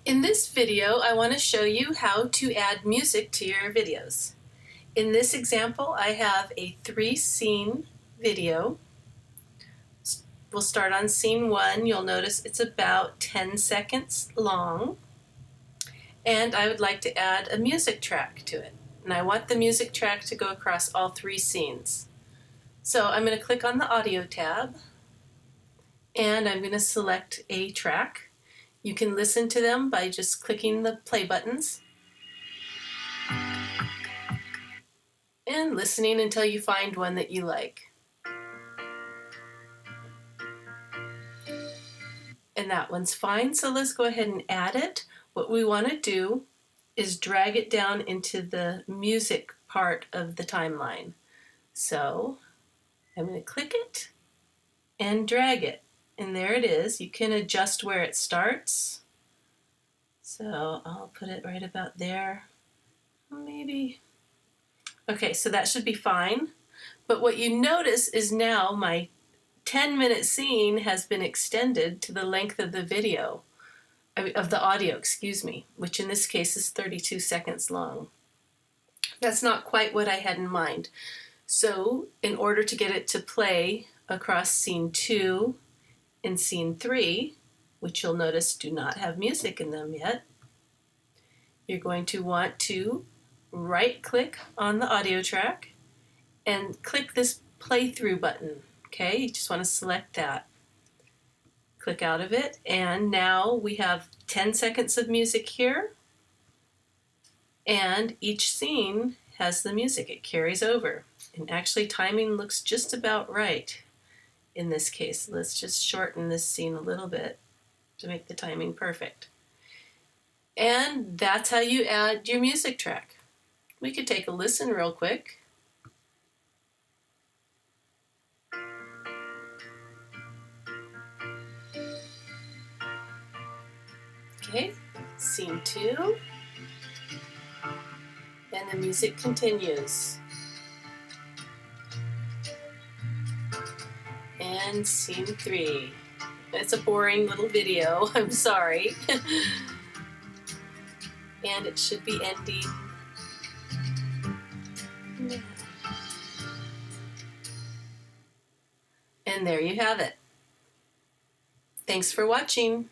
In this video, I want to show you how to add music to your videos. In this example, I have a 3-scene video. We'll start on scene 1. You'll notice it's about 10 seconds long. And I would like to add a music track to it. And I want the music track to go across all 3 scenes. So I'm going to click on the Audio tab, and I'm going to select a track. You can listen to them by just clicking the play buttons and listening until you find one that you like. And that one's fine, so let's go ahead and add it. What we want to do is drag it down into the music part of the timeline. So I'm going to click it and drag it. And there it is. You can adjust where it starts. So I'll put it right about there. Maybe. Okay, so that should be fine. But what you notice is now my 10-minute scene has been extended to the length of the video, of the audio, excuse me, which in this case is 32 seconds long. That's not quite what I had in mind. So in order to get it to play across scene 2 and scene 3, which you'll notice do not have music in them yet, you're going to want to right-click on the audio track and click this playthrough button. Okay, you just want to select that. Click out of it, and now we have 10 seconds of music here, and each scene has the music. It carries over, and actually timing looks just about right in this case. Let's just shorten this scene a little bit to make the timing perfect. And that's how you add your music track. We could take a listen real quick. Okay, scene 2. And the music continues. And scene 3. It's a boring little video, I'm sorry. And it should be ending. And there you have it. Thanks for watching.